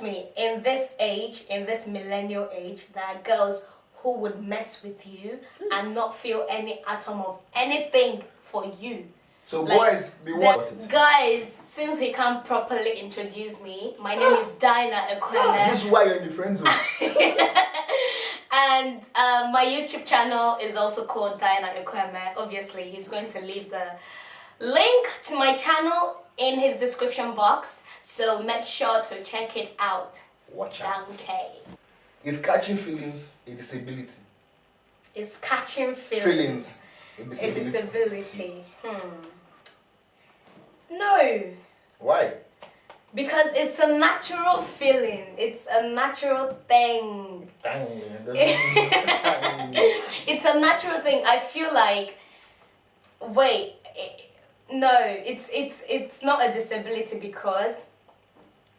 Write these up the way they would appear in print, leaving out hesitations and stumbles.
me, in this age, in this millennial age, there are girls who would mess with you and not feel any atom of anything for you. So boys, be what? Guys, since he can't properly introduce me, my name is Dyna Ekwueme. This is why you're in the friend zone. And my YouTube channel is also called Dyna Ekwueme. Obviously, he's going to leave the link to my channel in his description box. So make sure to check it out. Watch out. Okay. Is catching feelings a disability? Is catching feelings a a disability? disability? No. Why? Because it's a natural feeling. It's a natural thing. It's a natural thing. I feel like, no, it's not a disability, because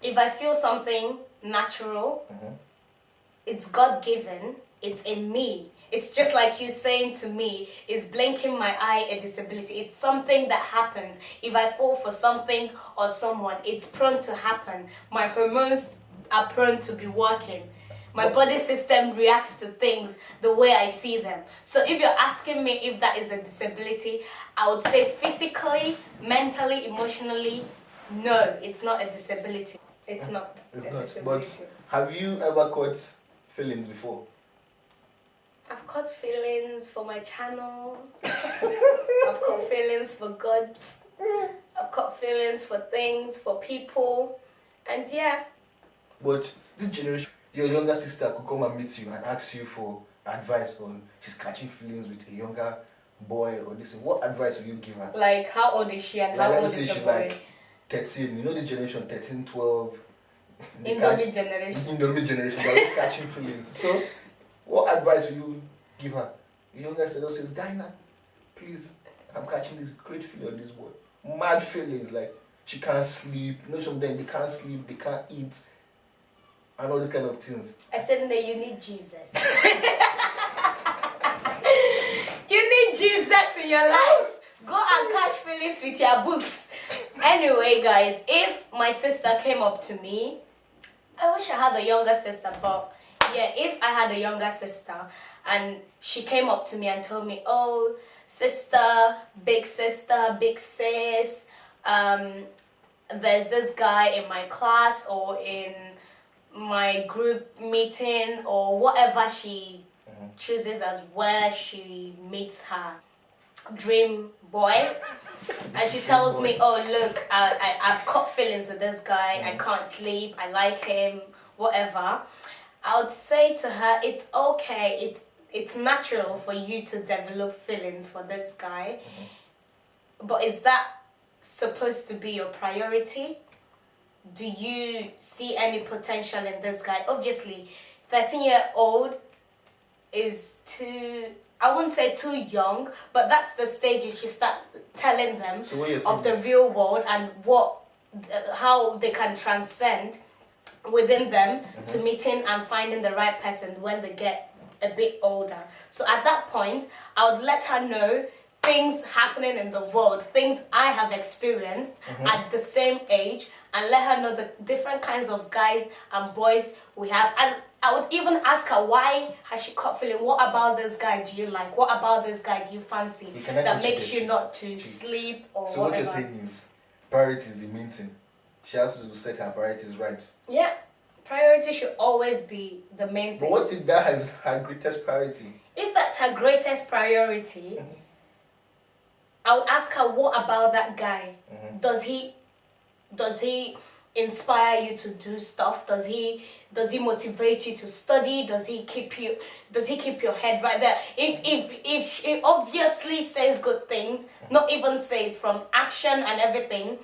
if I feel something natural, it's God-given, it's in me. It's just like you saying to me, is blinking my eye a disability? It's something that happens. If I fall for something or someone, it's prone to happen. My hormones are prone to be working. My body system reacts to things the way I see them. So if you're asking me if that is a disability, I would say physically, mentally, emotionally, no, it's not a disability. It's not a disability. But have you ever caught feelings before? I've caught feelings for my channel. I've caught feelings for God. I've caught feelings for things, for people. And yeah. But this generation, your younger sister could come and meet you and ask you for advice on she's catching feelings with a younger boy or this. What advice will you give her? Like, how old is she and how old is the she's boy? Like 13. You know this generation, 13, 12. Indomie generation. Indomie generation. They're always catching feelings. So, what advice will you give her? The younger sister says, Dyna, please, I'm catching this great feeling on this boy. Mad feelings, like she can't sleep. You know, some of them, they can't sleep, they can't eat, and all these kind of things. I said, no, you need Jesus. You need Jesus in your life. Go and catch feelings with your books. Anyway, guys, if my sister came up to me, I wish I had a younger sister, but yeah, if I had a younger sister and she came up to me and told me, oh, sister, big sis, there's this guy in my class or in my group meeting or whatever she chooses as where she meets her dream boy, and she tells me, oh look, I've caught feelings with this guy, I can't sleep, I like him, whatever, I would say to her, it's okay, it's natural for you to develop feelings for this guy, but is that supposed to be your priority? Do you see any potential in this guy? Obviously, 13-year-old is too, I wouldn't say too young, but that's the stage you should start telling them of the real world and how they can transcend within them to meeting and finding the right person when they get a bit older. So at that point, I would let her know things happening in the world, things I have experienced at the same age, and let her know the different kinds of guys and boys we have. And I would even ask her, why has she caught feeling? What about this guy do you like? What about this guy do you fancy that makes you not to sleep or so whatever? So what you're saying is, priority is the main thing. She has to set her priorities right. Yeah, priority should always be the main thing. But what if that is her greatest priority? If that's her greatest priority, I would ask her, what about that guy? Does he inspire you to do stuff? Does he motivate you to study? Does he keep your head right there? If she obviously says good things, not even says from action and everything,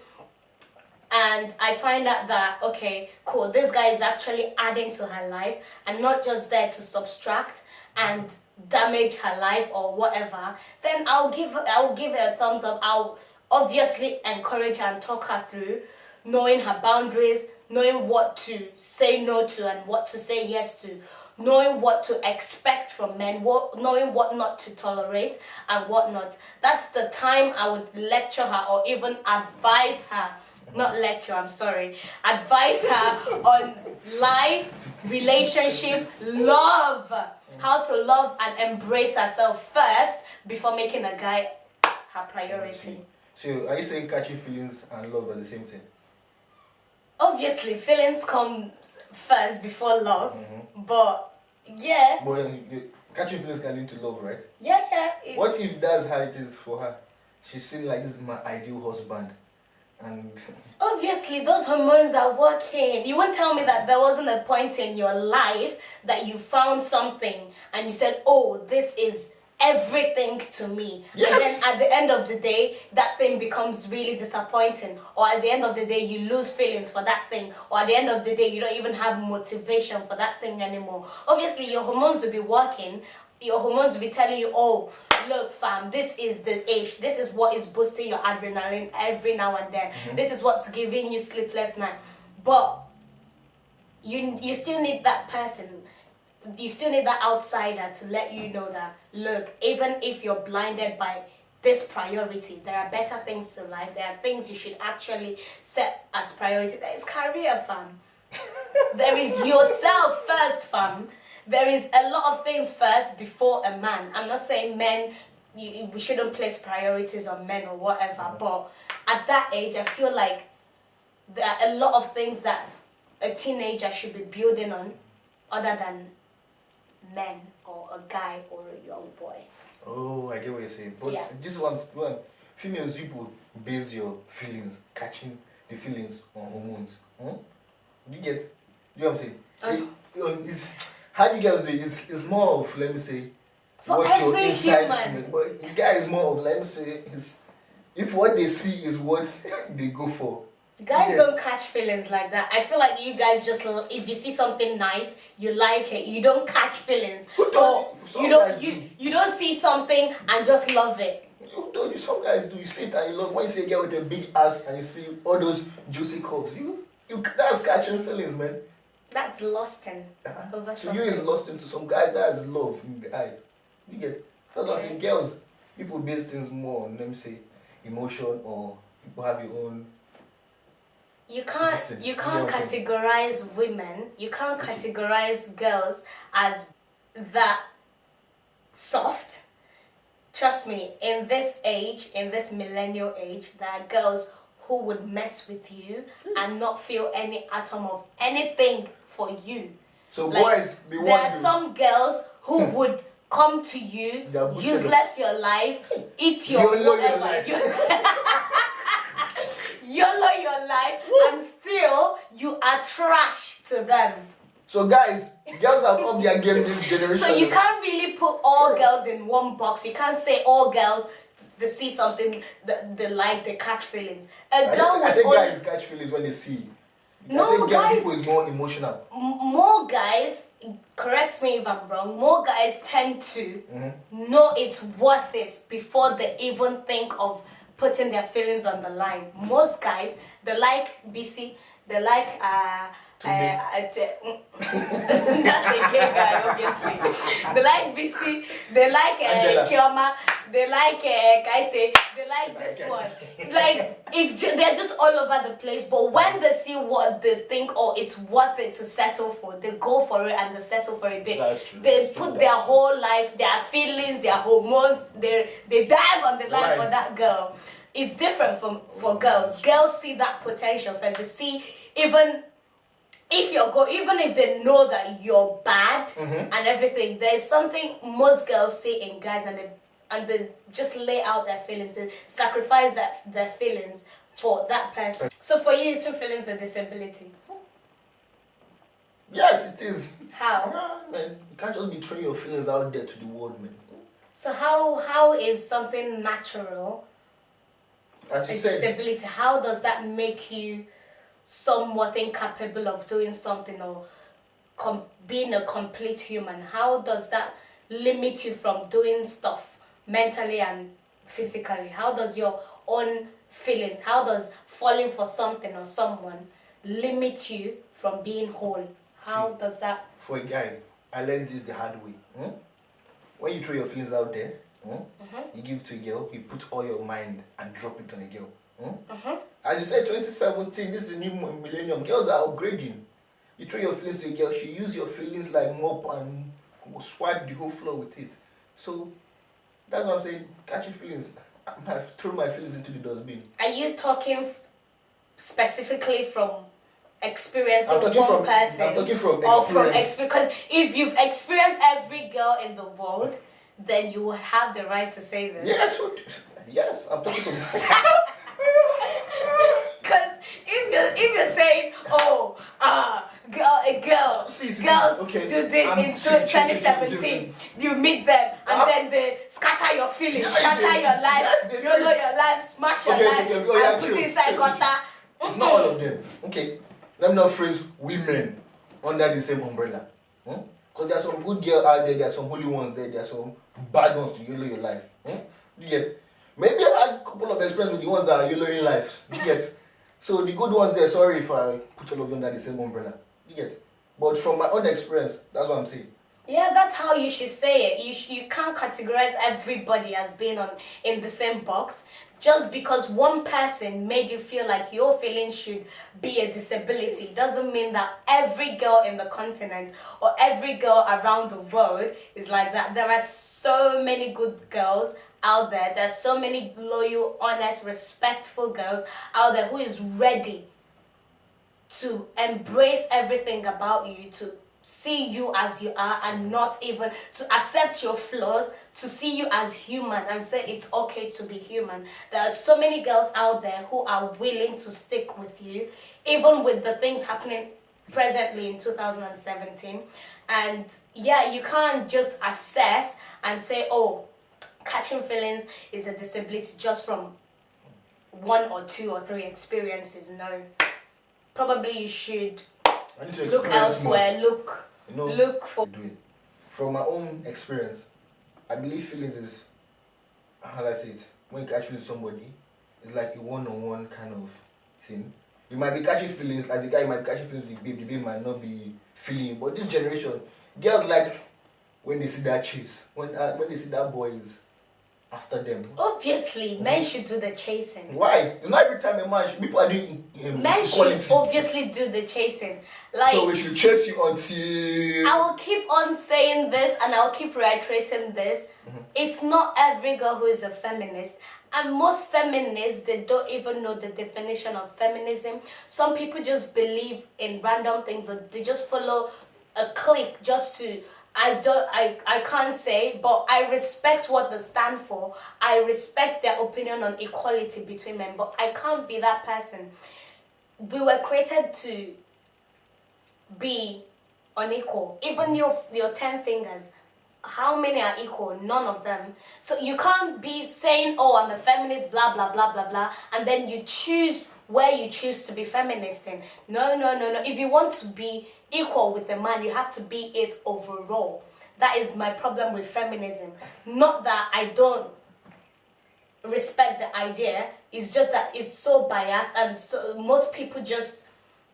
and I find out that, okay, cool, this guy is actually adding to her life and not just there to subtract and damage her life or whatever, then I'll give it a thumbs up. I'll obviously encourage her and talk her through knowing her boundaries, knowing what to say no to and what to say yes to, knowing what to expect from men, knowing what not to tolerate and what not. That's the time I would lecture her or even advise her not lecture, I'm sorry, advise her on life, relationship, love, how to love and embrace herself first before making a guy her priority. So, are you saying catching feelings and love are the same thing? Obviously, feelings come first before love, but yeah. But catching feelings can lead to love, right? Yeah. What if that's how it is for her? She's seen like, this is my ideal husband, and obviously those hormones are working. You won't tell me that there wasn't a point in your life that you found something and you said, oh, this is everything to me. Yes. And then at the end of the day, that thing becomes really disappointing. Or at the end of the day, you lose feelings for that thing. Or at the end of the day, you don't even have motivation for that thing anymore. Obviously, your hormones will be working. Your hormones will be telling you, oh, look, fam, this is the age. This is what is boosting your adrenaline every now and then. This is what's giving you sleepless night. But you still need that person. You still need that outsider to let you know that, look, even if you're blinded by this priority, there are better things to life. There are things you should actually set as priority. There is career, fam. There is yourself first, fam. There is a lot of things first before a man. I'm not saying men, we shouldn't place priorities on men or whatever, but at that age, I feel like there are a lot of things that a teenager should be building on other than men or a guy or a young boy. oh, I get what you're saying. But this one, females, you base your feelings, catching the feelings on hormones. You get, you know what I'm saying? How do you guys do it? It's more of, let me say, for what's your every inside human. feeling. But the guy is more of, let me say, if what they see is what they go for. Guys don't catch feelings like that. I feel like you guys just, if you see something nice, you like it. You don't catch feelings. Or you don't see something and just love it. You told you, some guys do. You see it and you love. When you see a girl with a big ass and you see all those juicy curves, that's catching feelings, man. That's lusting over So something. you is lost into some guys that is love in the eye. You get. That's what I'm saying. Girls, people base things more on, let me say, emotion, or people have your own. You can't categorize women. You can't categorize girls as that soft. Trust me, in this age, in this millennial age, there are girls who would mess with you and not feel any atom of anything for you. So like, boys, there are some girls who would come to you, useless your life, eat your whatever. YOLO your life, and still you are trash to them. So guys, girls have up their game this generation. So you can't really put all girls in one box. You can't say all girls, they see something they like, they catch feelings. I say guys catch feelings when they see. I say girls people is more emotional. More guys, correct me if I'm wrong, more guys tend to know it's worth it before they even think of putting their feelings on the line. Most guys, they like BC, they like that's a gay guy, obviously. They like BC, they like Chioma, they like Kaite, they like this one. Like they're just all over the place. But when they see what they think, it's worth it to settle for, they go for it and they settle for it. They put their whole life, their feelings, their hormones, they dive on the line for that girl. It's different for girls. Girls see that potential first. They see even if they know that you're bad and everything, there's something most girls see in guys, and they just lay out their feelings. They sacrifice their feelings for that person. So for you, is feelings a disability? Yes, it is. How? Man, you can't just be throwing your feelings out there to the world, man. So how is something natural as you a said, disability? How does that make you somewhat incapable of doing something or being a complete human? How does that limit you from doing stuff mentally and physically? How does your own feelings, how does falling for something or someone limit you from being whole? How does that? For a guy, I learned this the hard way. When you throw your feelings out there, you give it to a girl, you put all your mind and drop it on a girl. As you said, 2017, this is a new millennium. Girls are upgrading. You throw your feelings to a girl, she use your feelings like mop and swipe the whole floor with it. So that's what I'm saying. Catching feelings. I've thrown my feelings into the dustbin. Are you talking specifically from experience I'm of talking one from, person? I'm talking from Or from experience. because if you've experienced every girl in the world, then you will have the right to say this. Yes, I'm talking from. Because if you're saying, oh, girls okay. do this in 2017, you meet them and then they scatter your feelings, shatter your life, YOLO your life, smash your life, and put it inside gutter. It's not all of them. Okay, let me not phrase women under the same umbrella. Because there are some good girls out there, there are some holy ones there are some bad ones to YOLO your life. You get? Maybe I had a couple of experience with the ones that are YOLOing life. You get? So the good ones there, sorry if I put all of them under the same umbrella. You get? But from my own experience, that's what I'm saying. Yeah, that's how you should say it. You can't categorize everybody as being in the same box. Just because one person made you feel like your feelings should be a disability doesn't mean that every girl in the continent or every girl around the world is like that. There are so many good girls out there. There's so many loyal, honest, respectful girls out there who is ready to embrace everything about you, to see you as you are and not even to accept your flaws, to see you as human and say it's okay to be human. There are so many girls out there who are willing to stick with you, even with the things happening presently in 2017. And yeah, you can't just assess and say, oh, catching feelings is a disability just from 1 or 2 or 3 experiences. No. Probably you should look elsewhere, look for... From my own experience, I believe feelings is, how do I say it, when you catch feelings with somebody, it's like a one-on-one kind of thing. You might be catching feelings, as a guy you might be catching feelings with babe, the babe might not be feeling you. But this generation, girls like when they see that chase, when they see that boy is after them. Obviously, men should do the chasing. Why? It's not every time a man, people are doing men equality. Should obviously do the chasing. Like, so we should chase you until... I will keep on saying this and I'll keep reiterating this. It's not every girl who is a feminist. And most feminists, they don't even know the definition of feminism. Some people just believe in random things or they just follow a clique just to... I can't say, but I respect what they stand for. I respect their opinion on equality between men, but I can't be that person. We were created to be unequal. Even your 10 fingers, how many are equal? None of them. So you can't be saying, oh, I'm a feminist, blah, blah, blah, blah, blah, and then you choose where you choose to be feminist in. No. If you want to be equal with a man, you have to be it overall. That is my problem with feminism. Not that I don't respect the idea, it's just that it's so biased and so most people just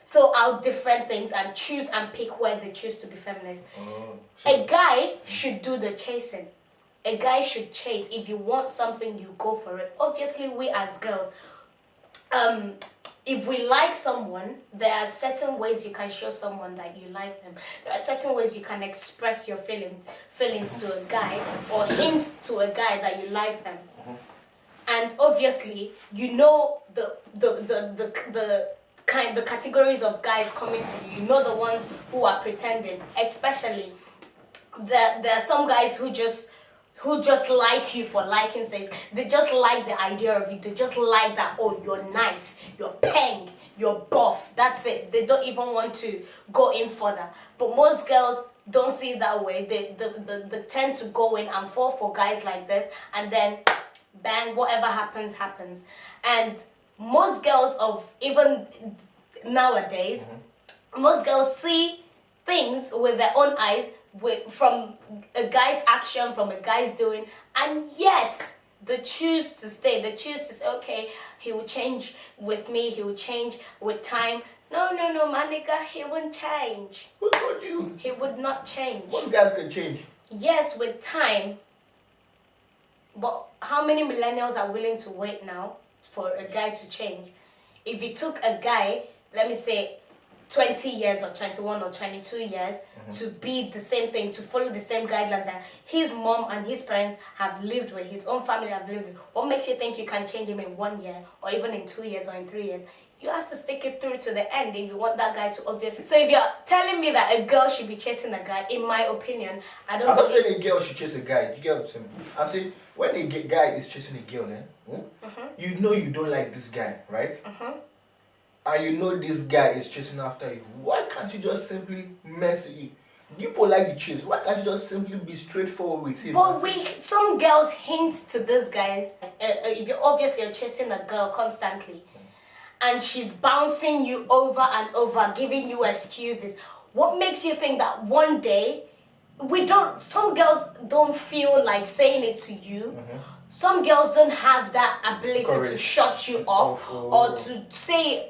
throw out different things and choose and pick where they choose to be feminist. A guy should do the chasing. A guy should chase. If you want something, you go for it. Obviously, we as girls, if we like someone, there are certain ways you can show someone that you like them. There are certain ways you can express your feelings to a guy or hint to a guy that you like them. And obviously, you know the categories of guys coming to you. You know the ones who are pretending. Especially, there are some guys who just like you for liking sake. They just like the idea of it. They just like that, oh, you're nice, you're peng, you're buff. That's it. They don't even want to go in further. But most girls don't see it that way. They tend to go in and fall for guys like this, and then bang, whatever happens, happens. And most girls of even nowadays, most girls see things with their own eyes, from a guy's action, from a guy's doing, and yet they choose to stay. They choose to say, okay, he will change with me, he will change with time. No, my nigga, he won't change. What about you? He would not change. Most guys can change. Yes, with time. But how many millennials are willing to wait now for a guy to change? if it took a guy, let me say, 20 years or 21 or 22 years to be the same thing, to follow the same guidelines that his mom and his parents have lived with, his own family have lived with, what makes you think you can change him in 1 year or even in 2 years or in 3 years? You have to stick it through to the end if you want that guy to obviously. So if you're telling me that a girl should be chasing a guy, in my opinion, I'm not saying a girl should chase a guy. You get what I'm saying? I'm saying when a guy is chasing a girl, you know you don't like this guy, right? And you know this guy is chasing after you. Why can't you just simply mess with you? People like the chase. Why can't you just simply be straightforward with him? But some girls hint to these guys. If you're obviously chasing a girl constantly, and she's bouncing you over and over, giving you excuses, what makes you think that one day some girls don't feel like saying it to you. Some girls don't have that ability to shut you off or to say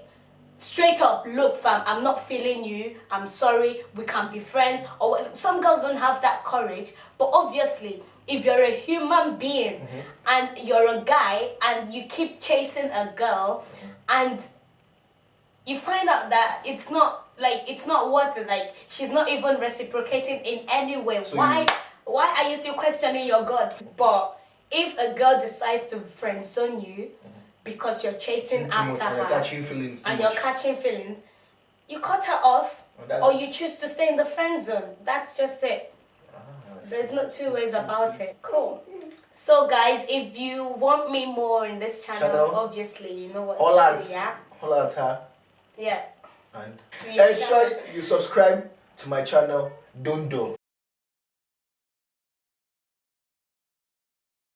straight up, look fam, I'm not feeling you, I'm sorry, we can be friends. Or some girls don't have that courage. But obviously, if you're a human being and you're a guy and you keep chasing a girl and you find out that it's not worth it, like she's not even reciprocating in any way, so why are you still questioning your God? But if a girl decides to friendzone you because you're chasing after her and you're catching feelings, you cut her off or you choose to stay in the friend zone. That's just it. There's no two ways about it. Cool. So guys, if you want me more in this channel, obviously you know what to do, yeah? Holla at her. Yeah. And ensure you subscribe to my channel, Dondo.